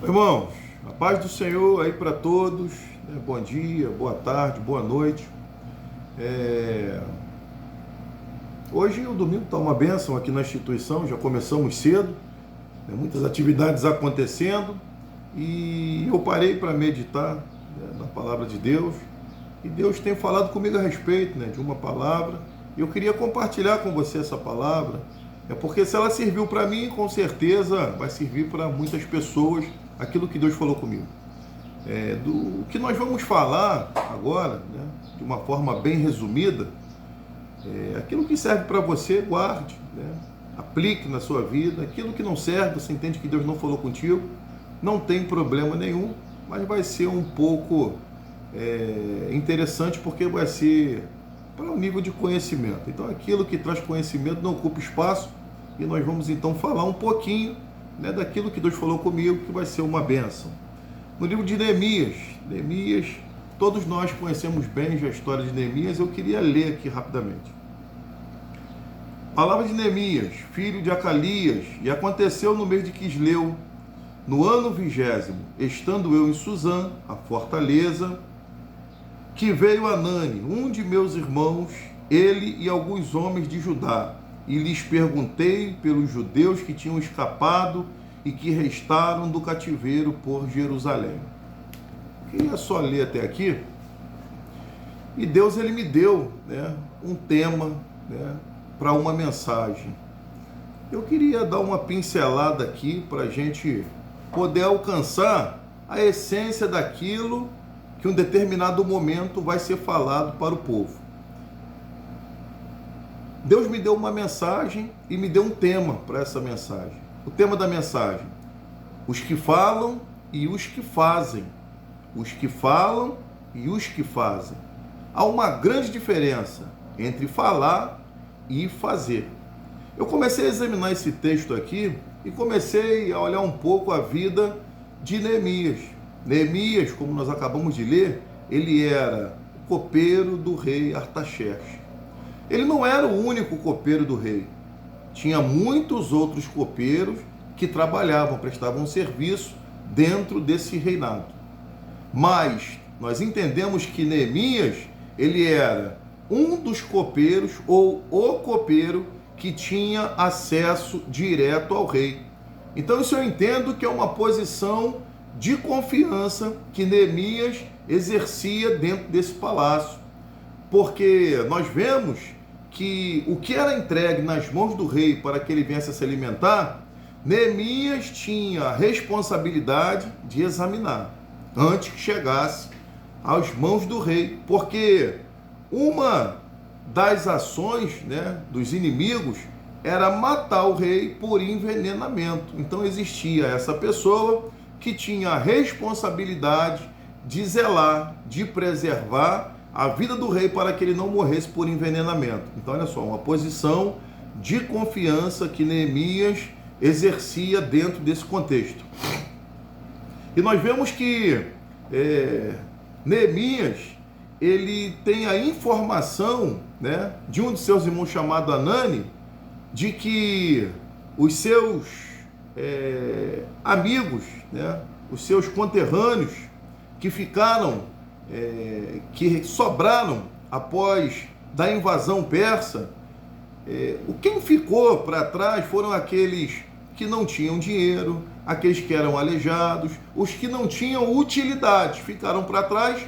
Irmãos, a paz do Senhor aí para todos, né? Bom dia, boa tarde, boa noite. Hoje o domingo está uma bênção aqui na instituição, já começamos cedo, né? Muitas atividades acontecendo e eu parei para meditar, né, na palavra de Deus, e Deus tem falado comigo a respeito, né, de uma palavra, e eu queria compartilhar com você essa palavra, porque se ela serviu para mim, com certeza vai servir para muitas pessoas aquilo que Deus falou comigo. Do que nós vamos falar agora, né, de uma forma bem resumida, aquilo que serve para você, guarde, né, aplique na sua vida. Aquilo que não serve, você entende que Deus não falou contigo, não tem problema nenhum, mas vai ser um pouco interessante, porque vai ser para um nível de conhecimento. Então aquilo que traz conhecimento não ocupa espaço, e nós vamos então falar um pouquinho, né, daquilo que Deus falou comigo, que vai ser uma bênção. No livro de Neemias, todos nós conhecemos bem já a história de Neemias, eu queria ler aqui rapidamente. Palavra de Neemias, filho de Acalias: e aconteceu no mês de Quisleu, no ano 20º, estando eu em Suzã, a fortaleza, que veio Anani, um de meus irmãos, ele e alguns homens de Judá, e lhes perguntei pelos judeus que tinham escapado e que restaram do cativeiro por Jerusalém. Queria só ler até aqui. E Deus, ele me deu, né, um tema, né, para uma mensagem. Eu queria dar uma pincelada aqui para a gente poder alcançar a essência daquilo que em um determinado momento vai ser falado para o povo. Deus me deu uma mensagem e me deu um tema para essa mensagem. O tema da mensagem: os que falam e os que fazem. Os que falam e os que fazem. Há uma grande diferença entre falar e fazer. Eu comecei a examinar esse texto aqui e comecei a olhar um pouco a vida de Neemias. Neemias, como nós acabamos de ler, ele era o copeiro do rei Artaxerxes. Ele não era o único copeiro do rei. Tinha muitos outros copeiros que trabalhavam, prestavam serviço dentro desse reinado. Mas nós entendemos que Neemias, ele era um dos copeiros, ou o copeiro, que tinha acesso direto ao rei. Então isso eu entendo que é uma posição de confiança que Neemias exercia dentro desse palácio. Porque nós vemos que o que era entregue nas mãos do rei para que ele viesse a se alimentar, Neemias tinha a responsabilidade de examinar antes que chegasse às mãos do rei. Porque uma das ações, né, dos inimigos era matar o rei por envenenamento. Então existia essa pessoa que tinha a responsabilidade de zelar, de preservar a vida do rei para que ele não morresse por envenenamento. Então olha só, uma posição de confiança que Neemias exercia dentro desse contexto. E nós vemos que Neemias, ele tem a informação, né, de um de seus irmãos chamado Anani, de que os seus amigos, né, os seus conterrâneos que ficaram, que sobraram após da invasão persa, quem ficou para trás foram aqueles que não tinham dinheiro, aqueles que eram aleijados, os que não tinham utilidade, ficaram para trás.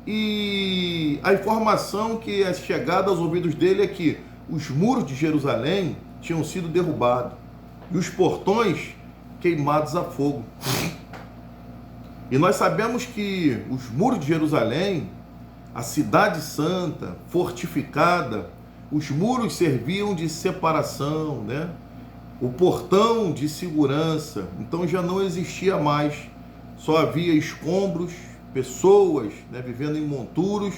E a informação que é chegada aos ouvidos dele é que os muros de Jerusalém tinham sido derrubados e os portões queimados a fogo. E nós sabemos que os muros de Jerusalém, a cidade santa, fortificada, os muros serviam de separação, né? O portão de segurança. Então já não existia mais, só havia escombros, pessoas, né, vivendo em monturos.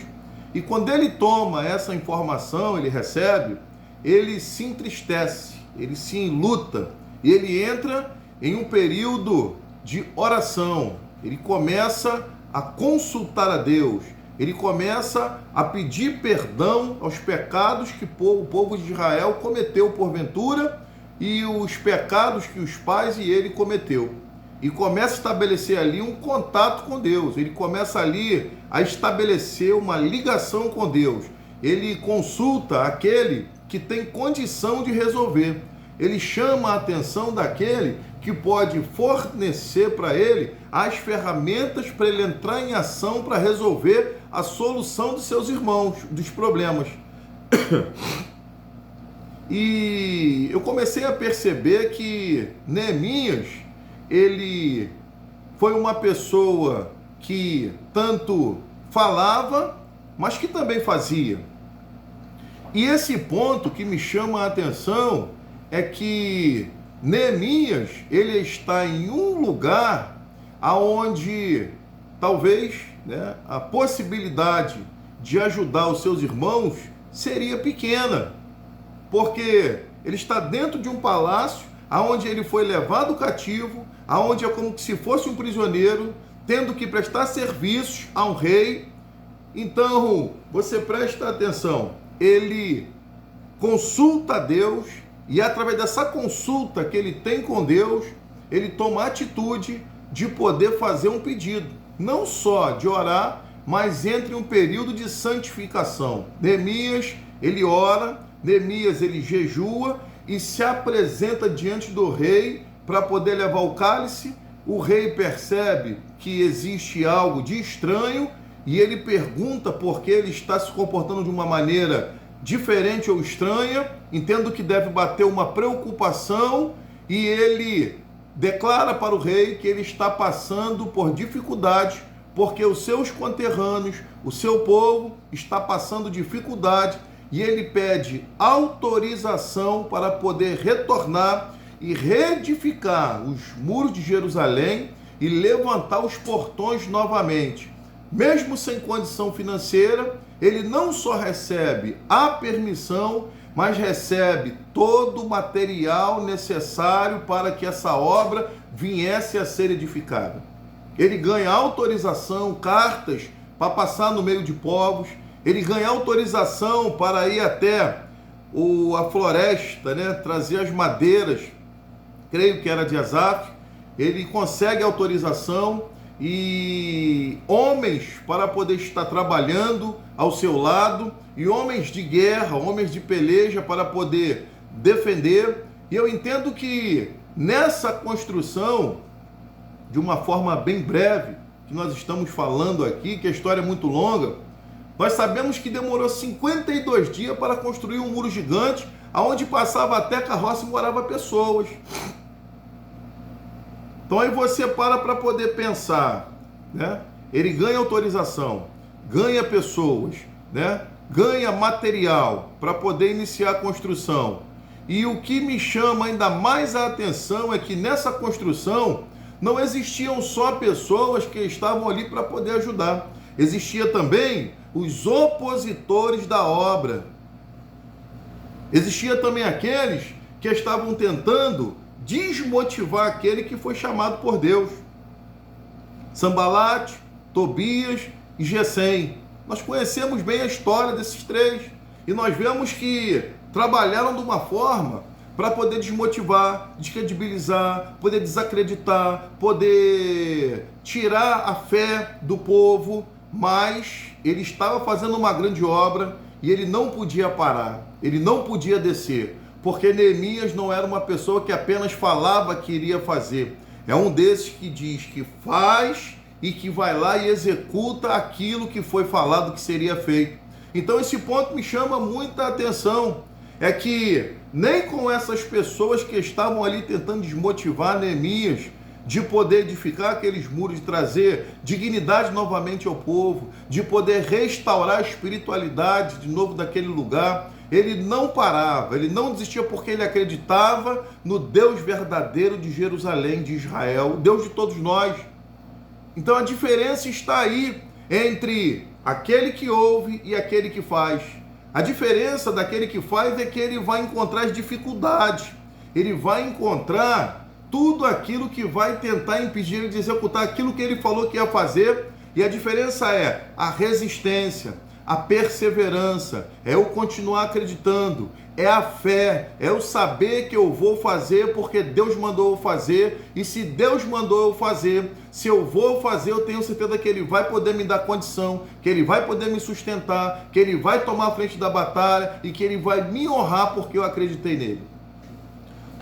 E quando ele toma essa informação, ele recebe, ele se entristece, ele se enluta, e ele entra em um período de oração. Ele começa a consultar a Deus, ele começa a pedir perdão aos pecados que o povo de Israel cometeu porventura e os pecados que os pais e ele cometeu. e começa a estabelecer ali um contato com Deus. Ele começa ali a estabelecer uma ligação com Deus. Ele consulta aquele que tem condição de resolver. Ele chama a atenção daquele que pode fornecer para ele as ferramentas para ele entrar em ação para resolver a solução dos seus irmãos, dos problemas. E eu comecei a perceber que Neemias, ele foi uma pessoa que tanto falava, mas que também fazia. E esse ponto que me chama a atenção é que Neemias, ele está em um lugar aonde talvez, né, a possibilidade de ajudar os seus irmãos seria pequena, porque ele está dentro de um palácio aonde ele foi levado cativo, aonde é como se fosse um prisioneiro, tendo que prestar serviços a um rei. Então, você presta atenção, ele consulta a Deus, e através dessa consulta que ele tem com Deus, ele toma a atitude de poder fazer um pedido, não só de orar, mas entre um período de santificação. Neemias, ele ora, Neemias, ele jejua e se apresenta diante do rei para poder levar o cálice. O rei percebe que existe algo de estranho e ele pergunta por que ele está se comportando de uma maneira diferente ou estranha, entendo que deve bater uma preocupação, e ele declara para o rei que ele está passando por dificuldade, porque os seus conterrâneos, o seu povo está passando dificuldade, e ele pede autorização para poder retornar e reedificar os muros de Jerusalém e levantar os portões novamente. Mesmo sem condição financeira, ele não só recebe a permissão, mas recebe todo o material necessário para que essa obra viesse a ser edificada. Ele ganha autorização, cartas para passar no meio de povos, ele ganha autorização para ir até a floresta, né, trazer as madeiras, creio que era de Asaf, ele consegue autorização e homens para poder estar trabalhando ao seu lado, e homens de guerra, homens de peleja para poder defender. E eu entendo que nessa construção, de uma forma bem breve, que nós estamos falando aqui, que a história é muito longa, nós sabemos que demorou 52 dias para construir um muro gigante, aonde passava até carroça e morava pessoas. Então aí você para poder pensar, né? Ele ganha autorização, ganha pessoas, né? Ganha material para poder iniciar a construção. E o que me chama ainda mais a atenção é que nessa construção não existiam só pessoas que estavam ali para poder ajudar. Existia também os opositores da obra. Existia também aqueles que estavam tentando desmotivar aquele que foi chamado por Deus. Sambalate, Tobias e Gesem. Nós conhecemos bem a história desses três e nós vemos que trabalharam de uma forma para poder desmotivar, descredibilizar, poder desacreditar, poder tirar a fé do povo, mas ele estava fazendo uma grande obra e ele não podia parar, ele não podia descer, porque Neemias não era uma pessoa que apenas falava que iria fazer, é um desses que diz que faz e que vai lá e executa aquilo que foi falado que seria feito. Então esse ponto me chama muita atenção, é que nem com essas pessoas que estavam ali tentando desmotivar Neemias de poder edificar aqueles muros, de trazer dignidade novamente ao povo, de poder restaurar a espiritualidade de novo daquele lugar, ele não parava, ele não desistia, porque ele acreditava no Deus verdadeiro de Jerusalém, de Israel, o Deus de todos nós. Então a diferença está aí entre aquele que ouve e aquele que faz. A diferença daquele que faz é que ele vai encontrar as dificuldades, ele vai encontrar tudo aquilo que vai tentar impedir ele de executar aquilo que ele falou que ia fazer, e a diferença é a resistência, a perseverança, é eu continuar acreditando, é a fé, é eu saber que eu vou fazer porque Deus mandou eu fazer, e se Deus mandou eu fazer, se eu vou fazer, eu tenho certeza que Ele vai poder me dar condição, que Ele vai poder me sustentar, que Ele vai tomar a frente da batalha e que Ele vai me honrar porque eu acreditei nele.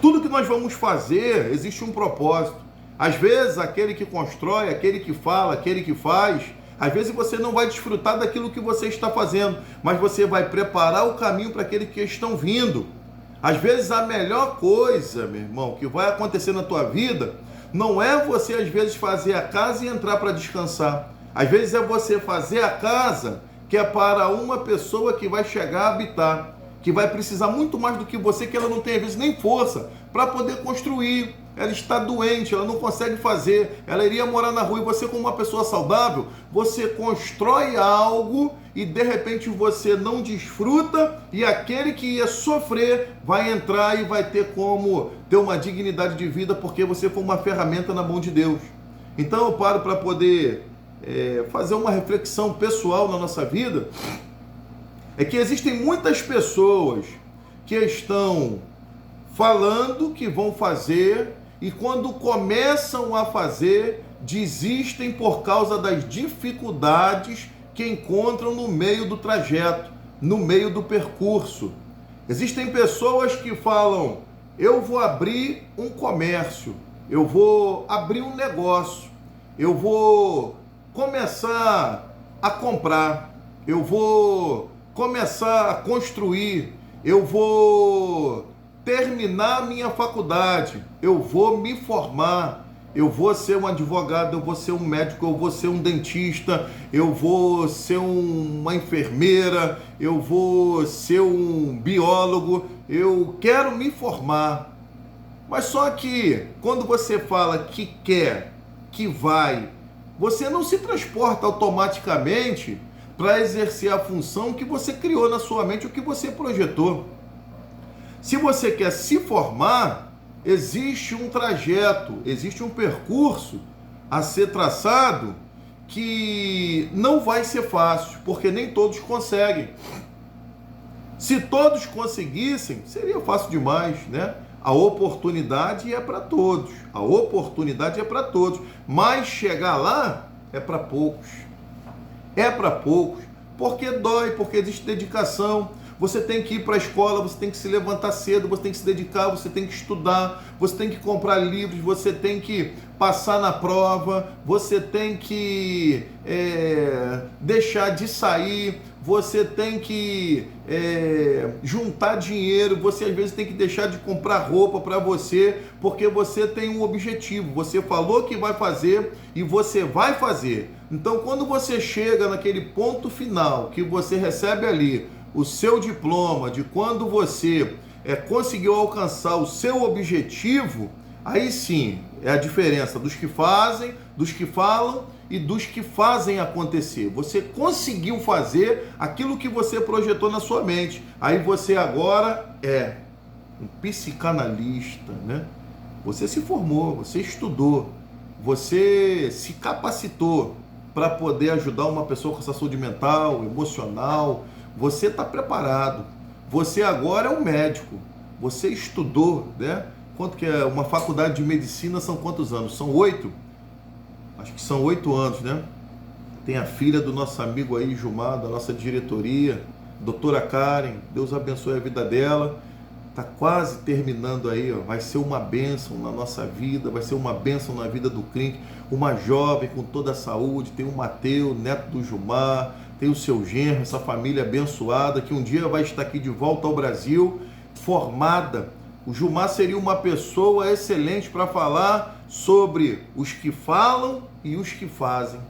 Tudo que nós vamos fazer, existe um propósito. Às vezes, aquele que constrói, aquele que fala, aquele que faz, às vezes você não vai desfrutar daquilo que você está fazendo, mas você vai preparar o caminho para aqueles que estão vindo. Às vezes a melhor coisa, meu irmão, que vai acontecer na tua vida, não é você às vezes fazer a casa e entrar para descansar. Às vezes é você fazer a casa que é para uma pessoa que vai chegar a habitar, que vai precisar muito mais do que você, que ela não tem às vezes nem força para poder construir. Ela está doente, ela não consegue fazer, ela iria morar na rua, e você, como uma pessoa saudável, você constrói algo e de repente você não desfruta, e aquele que ia sofrer vai entrar e vai ter como ter uma dignidade de vida porque você foi uma ferramenta na mão de Deus. Então eu paro para poder fazer uma reflexão pessoal na nossa vida, é que existem muitas pessoas que estão falando que vão fazer, e quando começam a fazer, desistem por causa das dificuldades que encontram no meio do trajeto, no meio do percurso. Existem pessoas que falam: eu vou abrir um comércio, eu vou abrir um negócio, eu vou começar a comprar, eu vou começar a construir, eu vou terminar a minha faculdade, eu vou me formar, eu vou ser um advogado, eu vou ser um médico, eu vou ser um dentista, eu vou ser uma enfermeira, eu vou ser um biólogo, eu quero me formar. Mas só que quando você fala que quer, que vai, você não se transporta automaticamente para exercer a função que você criou na sua mente, o que você projetou. Se você quer se formar, existe um trajeto, existe um percurso a ser traçado que não vai ser fácil, porque nem todos conseguem. Se todos conseguissem, seria fácil demais, né? A oportunidade é para todos, a oportunidade é para todos, mas chegar lá é para poucos. É para poucos, porque dói, porque existe dedicação. Você tem que ir para a escola, você tem que se levantar cedo, você tem que se dedicar, você tem que estudar, você tem que comprar livros, você tem que passar na prova, você tem que deixar de sair, você tem que juntar dinheiro, você às vezes tem que deixar de comprar roupa para você, porque você tem um objetivo, você falou que vai fazer e você vai fazer. Então, quando você chega naquele ponto final, que você recebe ali o seu diploma de quando você conseguiu alcançar o seu objetivo, aí sim é a diferença dos que fazem, dos que falam e dos que fazem acontecer. Você conseguiu fazer aquilo que você projetou na sua mente. Aí você agora é um psicanalista, né? Você se formou, você estudou, você se capacitou para poder ajudar uma pessoa com essa saúde mental, emocional. Você está preparado. Você agora é um médico. Você estudou, né? Quanto que é uma faculdade de medicina? São quantos anos? São 8? Acho que são 8 anos, né? Tem a filha do nosso amigo aí, Gilmar, da nossa diretoria, doutora Karen. Deus abençoe a vida dela. Está quase terminando aí, ó. Vai ser uma bênção na nossa vida, vai ser uma bênção na vida do Clink. Uma jovem com toda a saúde. Tem o Mateus, neto do Gilmar, tem o seu genro, essa família abençoada, que um dia vai estar aqui de volta ao Brasil, formada. O Gilmar seria uma pessoa excelente para falar sobre os que falam e os que fazem.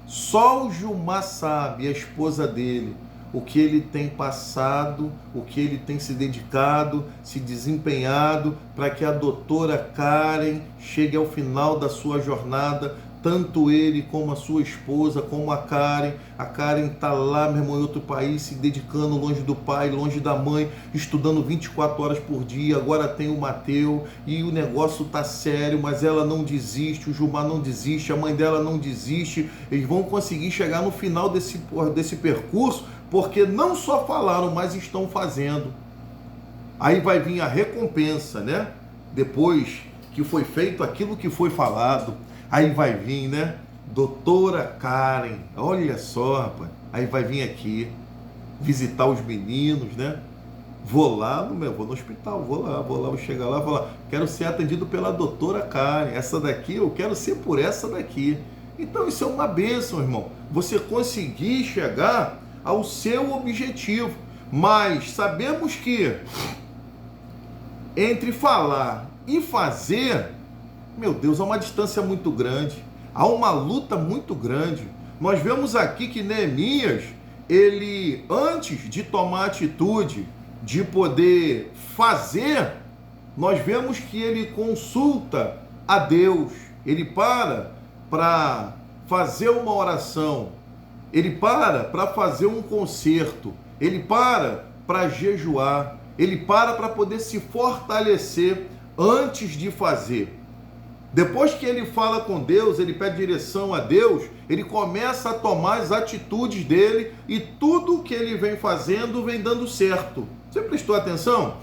Só o Gilmar sabe, a esposa dele, o que ele tem passado, o que ele tem se dedicado, se desempenhado para que a doutora Karen chegue ao final da sua jornada. Tanto ele como a sua esposa, como a Karen. A Karen está lá, meu irmão, em outro país, se dedicando longe do pai, longe da mãe, estudando 24 horas por dia. Agora tem o Mateus e o negócio está sério, mas ela não desiste, o Gilmar não desiste, a mãe dela não desiste. Eles vão conseguir chegar no final desse percurso, porque não só falaram, mas estão fazendo. Aí vai vir a recompensa, né? Depois que foi feito aquilo que foi falado, aí vai vir, né? Doutora Karen, olha só, rapaz, aí vai vir aqui visitar os meninos, né? Vou no hospital, vou chegar lá, vou lá, quero ser atendido pela doutora Karen, essa daqui, eu quero ser por essa daqui. Então isso é uma bênção, irmão, você conseguir chegar ao seu objetivo, mas sabemos que entre falar e fazer, meu Deus, há uma distância muito grande, há uma luta muito grande. Nós vemos aqui que Neemias, ele, antes de tomar atitude, de poder fazer, nós vemos que ele consulta a Deus, ele para fazer uma oração, ele para fazer um concerto, ele para jejuar, ele para poder se fortalecer antes de fazer. Depois que ele fala com Deus, ele pede direção a Deus, ele começa a tomar as atitudes dele e tudo que ele vem fazendo vem dando certo. Você prestou atenção?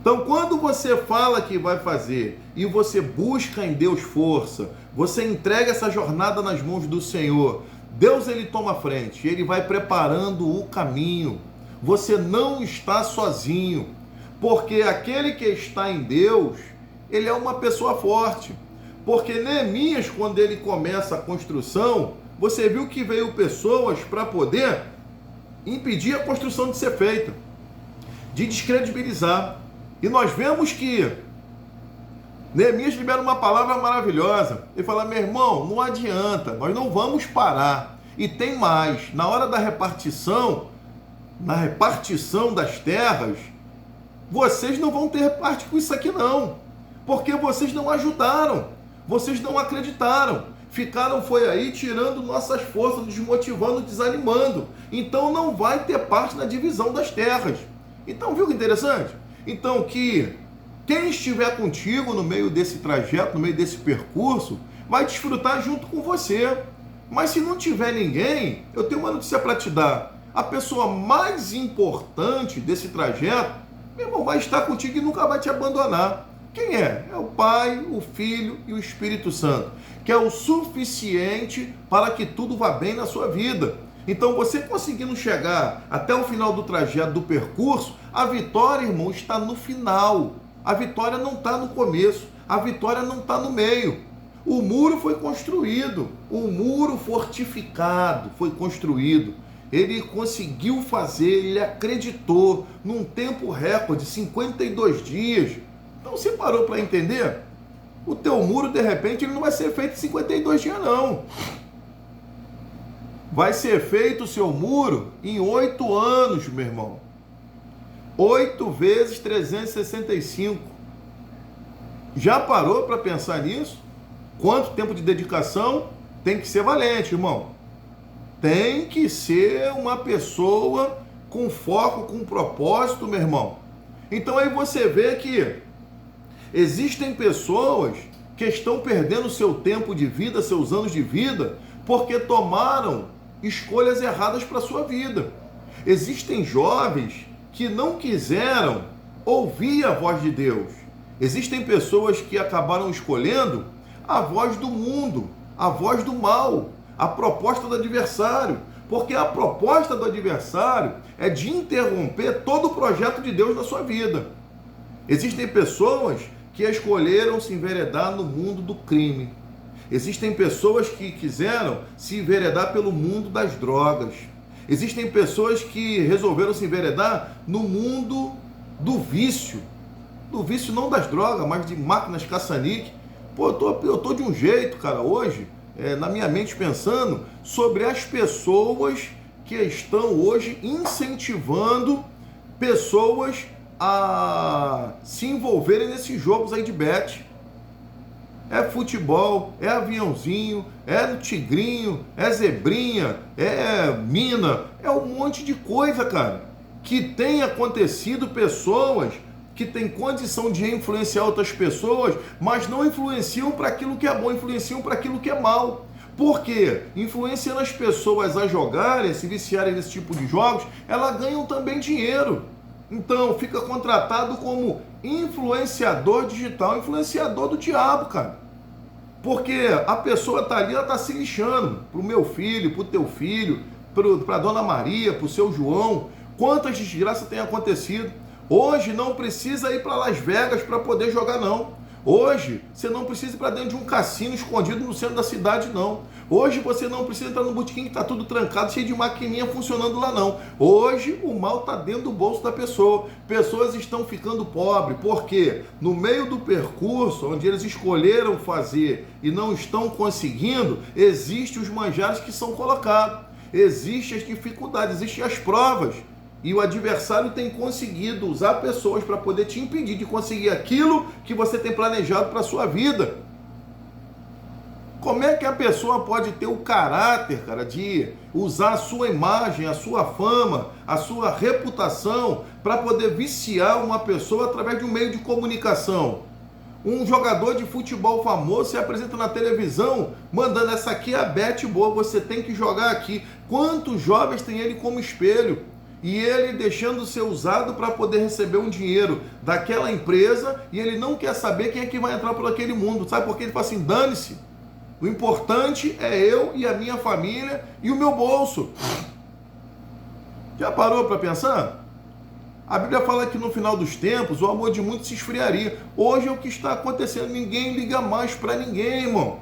Então, quando você fala que vai fazer e você busca em Deus força, você entrega essa jornada nas mãos do Senhor, Deus ele toma a frente, ele vai preparando o caminho. Você não está sozinho, porque aquele que está em Deus, ele é uma pessoa forte. Porque Neemias, quando ele começa a construção, você viu que veio pessoas para poder impedir a construção de ser feita, de descredibilizar. E nós vemos que Neemias libera uma palavra maravilhosa. Ele fala: meu irmão, não adianta, nós não vamos parar. E tem mais, na hora da repartição, na repartição das terras, vocês não vão ter parte com isso aqui não, porque vocês não ajudaram, vocês não acreditaram, ficaram foi aí tirando nossas forças, desmotivando, desanimando, então não vai ter parte na divisão das terras. Então viu que interessante? Então que quem estiver contigo no meio desse trajeto, no meio desse percurso, vai desfrutar junto com você. Mas se não tiver ninguém, eu tenho uma notícia para te dar. A pessoa mais importante desse trajeto, meu irmão, vai estar contigo e nunca vai te abandonar. Quem é? É o Pai, o Filho e o Espírito Santo, que é o suficiente para que tudo vá bem na sua vida. Então, você conseguindo chegar até o final do trajeto, do percurso, a vitória, irmão, está no final. A vitória não está no começo, a vitória não está no meio. O muro foi construído, o muro fortificado foi construído. Ele conseguiu fazer, ele acreditou num tempo recorde, 52 dias. Então você parou para entender? O teu muro, de repente, ele não vai ser feito em 52 dias, não. Vai ser feito o seu muro em 8 anos, meu irmão. 8 vezes 365. Já parou para pensar nisso? Quanto tempo de dedicação? Tem que ser valente, irmão. Tem que ser uma pessoa com foco, com propósito, meu irmão. Então aí você vê que existem pessoas que estão perdendo seu tempo de vida, seus anos de vida, porque tomaram escolhas erradas para a sua vida. Existem jovens que não quiseram ouvir a voz de Deus. Existem pessoas que acabaram escolhendo a voz do mundo, a voz do mal, a proposta do adversário, porque a proposta do adversário é de interromper todo o projeto de Deus na sua vida. Existem pessoas que escolheram se enveredar no mundo do crime. Existem pessoas que quiseram se enveredar pelo mundo das drogas. Existem pessoas que resolveram se enveredar no mundo do vício não das drogas, mas de máquinas caça-níquel. Pô, eu tô de um jeito, cara, hoje, na minha mente pensando sobre as pessoas que estão hoje incentivando pessoas a se envolverem nesses jogos aí de bet. É futebol, é aviãozinho, é tigrinho, é zebrinha, é mina, é um monte de coisa, cara, que tem acontecido. Pessoas que têm condição de influenciar outras pessoas, mas não influenciam para aquilo que é bom, influenciam para aquilo que é mal. Por quê? Influenciando as pessoas a jogarem, a se viciarem nesse tipo de jogos, elas ganham também dinheiro. Então, fica contratado como influenciador digital, influenciador do diabo, cara. Porque a pessoa tá ali, ela tá se lixando pro meu filho, pro teu filho, pra Dona Maria, pro seu João. Quantas desgraças tem acontecido? Hoje não precisa ir para Las Vegas para poder jogar, não. Hoje você não precisa ir para dentro de um cassino escondido no centro da cidade, não. Hoje você não precisa entrar no botequim que está tudo trancado, cheio de maquininha funcionando lá, não. Hoje o mal está dentro do bolso da pessoa. Pessoas estão ficando pobres, porque no meio do percurso, onde eles escolheram fazer e não estão conseguindo, existem os manjares que são colocados. Existem as dificuldades, existem as provas. E o adversário tem conseguido usar pessoas para poder te impedir de conseguir aquilo que você tem planejado para a sua vida. Como é que a pessoa pode ter o caráter, cara, de usar a sua imagem, a sua fama, a sua reputação para poder viciar uma pessoa através de um meio de comunicação? Um jogador de futebol famoso se apresenta na televisão mandando: essa aqui é a bet boa, você tem que jogar aqui. Quantos jovens tem ele como espelho? E ele deixando ser usado para poder receber um dinheiro daquela empresa, e ele não quer saber quem é que vai entrar por aquele mundo. Sabe por quê? Ele fala assim: dane-se. O importante é eu e a minha família e o meu bolso. Já parou para pensar? A Bíblia fala que no final dos tempos o amor de muitos se esfriaria. Hoje é o que está acontecendo. Ninguém liga mais para ninguém, irmão.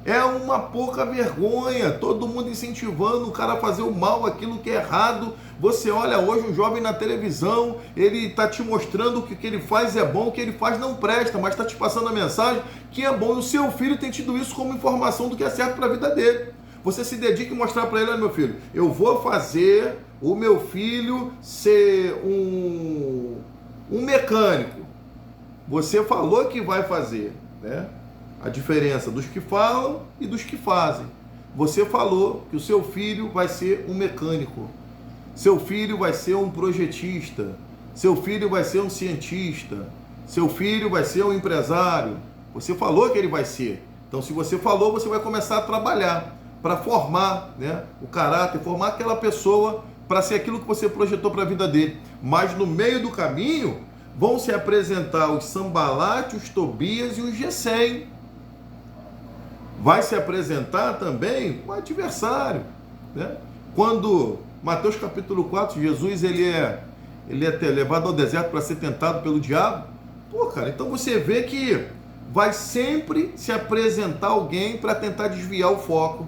É uma pouca vergonha, todo mundo incentivando o cara a fazer o mal, aquilo que é errado. Você olha hoje um jovem na televisão, ele está te mostrando que o que ele faz é bom, o que ele faz não presta, mas está te passando a mensagem que é bom. E o seu filho tem tido isso como informação do que é certo para a vida dele. Você se dedica e mostrar para ele: olha, meu filho, eu vou fazer o meu filho ser um mecânico. Você falou que vai fazer, né? A diferença dos que falam e dos que fazem. Você falou que o seu filho vai ser um mecânico. Seu filho vai ser um projetista. Seu filho vai ser um cientista. Seu filho vai ser um empresário. Você falou que ele vai ser. Então, se você falou, você vai começar a trabalhar para formar, né, o caráter, formar aquela pessoa para ser aquilo que você projetou para a vida dele. Mas no meio do caminho vão se apresentar os Sambalate, os Tobias e os Gesem. Vai se apresentar também o adversário, né? Quando Mateus capítulo 4, Jesus ele é levado ao deserto para ser tentado pelo diabo. Pô, cara, então você vê que vai sempre se apresentar alguém para tentar desviar o foco.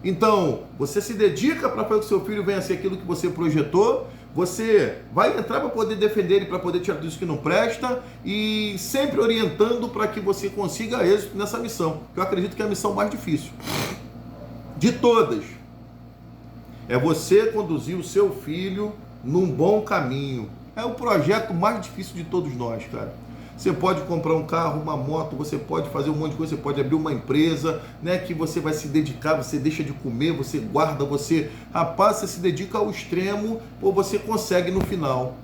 Então, você se dedica para fazer que seu filho venha a ser aquilo que você projetou, você vai entrar para poder defender ele, para poder tirar tudo isso que não presta, e sempre orientando para que você consiga êxito nessa missão, que eu acredito que é a missão mais difícil de todas. É você conduzir o seu filho num bom caminho. É o projeto mais difícil de todos nós, cara. Você pode comprar um carro, uma moto, você pode fazer um monte de coisa, você pode abrir uma empresa, né, que você vai se dedicar, você deixa de comer, você guarda, você se dedica ao extremo, ou você consegue no final.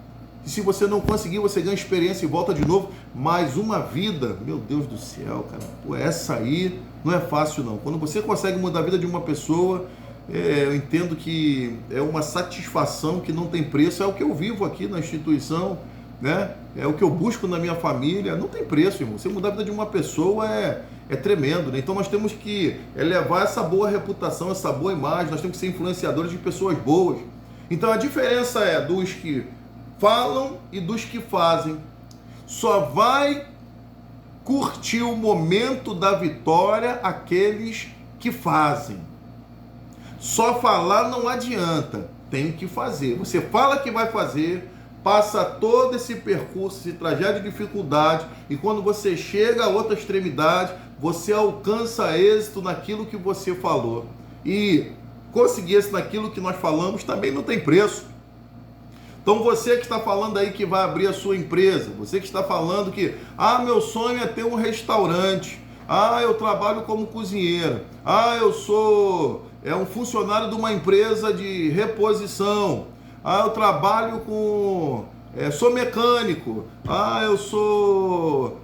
E se você não conseguir, você ganha experiência e volta de novo. Mais uma vida, meu Deus do céu, cara, pô, essa aí não é fácil não. Quando você consegue mudar a vida de uma pessoa, eu entendo que é uma satisfação que não tem preço. É o que eu vivo aqui na instituição, né? É o que eu busco na minha família. Não tem preço, irmão. Você mudar a vida de uma pessoa é tremendo, né? Então nós temos que elevar essa boa reputação, essa boa imagem. Nós temos que ser influenciadores de pessoas boas. Então a diferença é dos que falam e dos que fazem. Só vai curtir o momento da vitória aqueles que fazem. Só falar não adianta, tem que fazer. Você fala que vai fazer, passa todo esse percurso, esse trajeto de dificuldade, e quando você chega a outra extremidade, você alcança êxito naquilo que você falou. E conseguir êxito naquilo que nós falamos também não tem preço. Então você que está falando aí que vai abrir a sua empresa, você que está falando que, meu sonho é ter um restaurante, eu trabalho como cozinheiro, eu sou um funcionário de uma empresa de reposição, eu trabalho sou mecânico, eu sou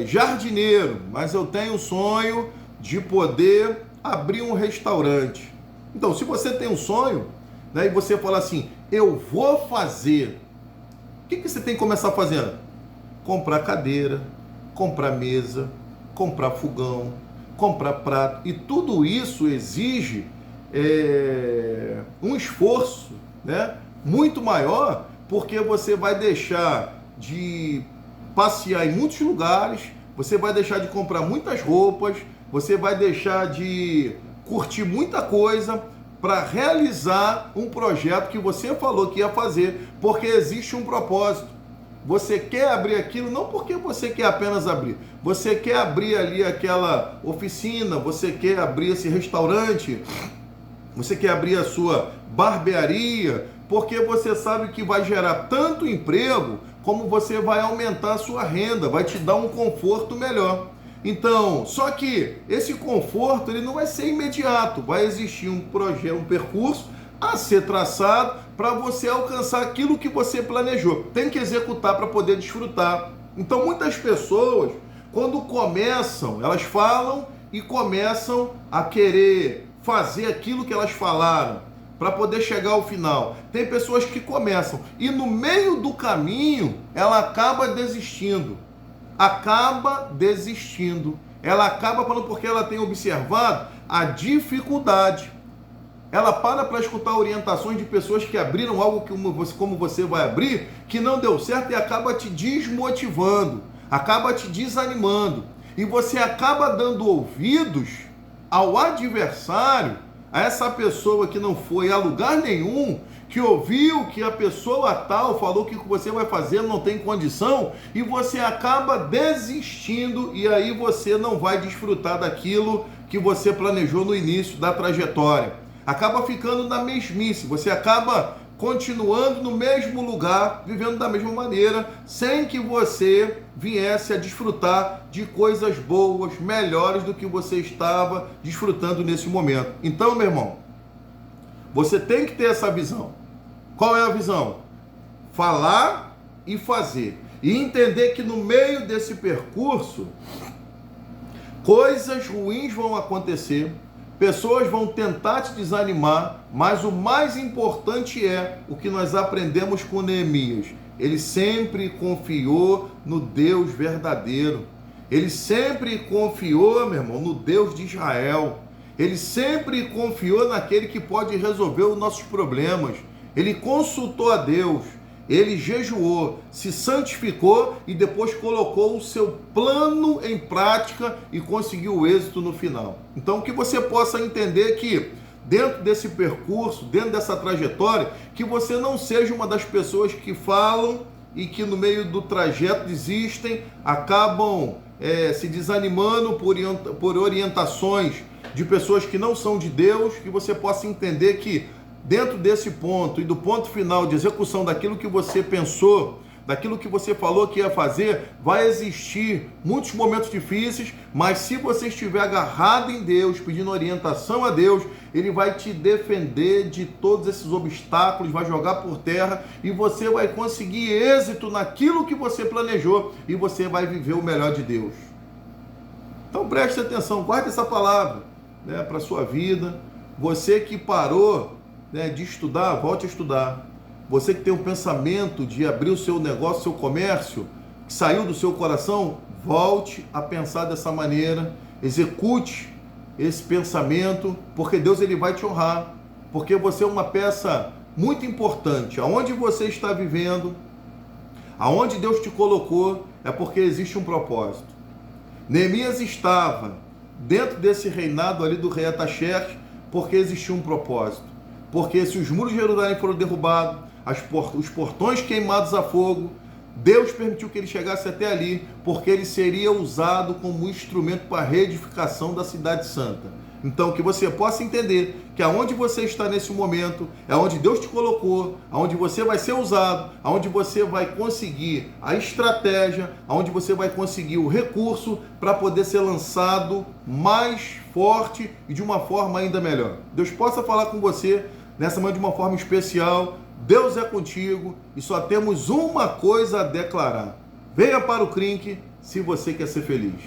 jardineiro, mas eu tenho o sonho de poder abrir um restaurante. Então, se você tem um sonho, né, e você fala assim, eu vou fazer, o que você tem que começar fazendo? Comprar cadeira, comprar mesa, comprar fogão, comprar prato. E tudo isso exige um esforço, né, muito maior, porque você vai deixar de passear em muitos lugares, você vai deixar de comprar muitas roupas, você vai deixar de curtir muita coisa para realizar um projeto que você falou que ia fazer, porque existe um propósito. Você quer abrir aquilo não porque você quer apenas abrir, você quer abrir ali aquela oficina, você quer abrir esse restaurante, você quer abrir a sua barbearia, porque você sabe que vai gerar tanto emprego como você vai aumentar a sua renda, vai te dar um conforto melhor. Então, só que esse conforto ele não vai ser imediato, vai existir um projeto, um percurso a ser traçado para você alcançar aquilo que você planejou. Tem que executar para poder desfrutar. Então, muitas pessoas, quando começam, elas falam e começam a querer fazer aquilo que elas falaram para poder chegar ao final. Tem pessoas que começam e no meio do caminho ela acaba desistindo. Ela acaba falando porque ela tem observado a dificuldade. Ela para escutar orientações de pessoas que abriram algo que como você vai abrir, que não deu certo e acaba te desmotivando, acaba te desanimando. E você acaba dando ouvidos ao adversário, a essa pessoa que não foi a lugar nenhum, que ouviu que a pessoa tal falou que o que você vai fazer não tem condição, e você acaba desistindo, e aí você não vai desfrutar daquilo que você planejou no início da trajetória. Acaba ficando na mesmice, você acaba continuando no mesmo lugar, vivendo da mesma maneira, sem que você viesse a desfrutar de coisas boas, melhores do que você estava desfrutando nesse momento. Então, meu irmão, você tem que ter essa visão. Qual é a visão? Falar e fazer. E entender que no meio desse percurso, coisas ruins vão acontecer, pessoas vão tentar te desanimar, mas o mais importante é o que nós aprendemos com Neemias. Ele sempre confiou no Deus verdadeiro. Ele sempre confiou, meu irmão, no Deus de Israel. Ele sempre confiou naquele que pode resolver os nossos problemas. Ele consultou a Deus. Ele jejuou, se santificou e depois colocou o seu plano em prática e conseguiu o êxito no final. Então, que você possa entender que dentro desse percurso, dentro dessa trajetória, que você não seja uma das pessoas que falam e que no meio do trajeto desistem, acabam se desanimando por orientações de pessoas que não são de Deus, que você possa entender que dentro desse ponto e do ponto final de execução daquilo que você pensou, daquilo que você falou que ia fazer, vai existir muitos momentos difíceis, mas se você estiver agarrado em Deus, pedindo orientação a Deus, Ele vai te defender de todos esses obstáculos, vai jogar por terra e você vai conseguir êxito naquilo que você planejou e você vai viver o melhor de Deus. Então preste atenção, guarde essa palavra, né, para a sua vida. Você que parou de estudar, volte a estudar. Você que tem um pensamento de abrir o seu negócio, seu comércio, que saiu do seu coração, volte a pensar dessa maneira, execute esse pensamento, porque Deus ele vai te honrar, porque você é uma peça muito importante. Aonde você está vivendo, aonde Deus te colocou, é porque existe um propósito. Neemias estava dentro desse reinado ali do rei Artaxerxes, porque existia um propósito. Porque se os muros de Jerusalém foram derrubados, os portões queimados a fogo, Deus permitiu que ele chegasse até ali, porque ele seria usado como instrumento para a reedificação da cidade santa. Então, que você possa entender que aonde você está nesse momento, é onde Deus te colocou, aonde você vai ser usado, aonde você vai conseguir a estratégia, aonde você vai conseguir o recurso para poder ser lançado mais forte e de uma forma ainda melhor. Deus possa falar com você nessa manhã de uma forma especial. Deus é contigo e só temos uma coisa a declarar. Venha para o Crink se você quer ser feliz.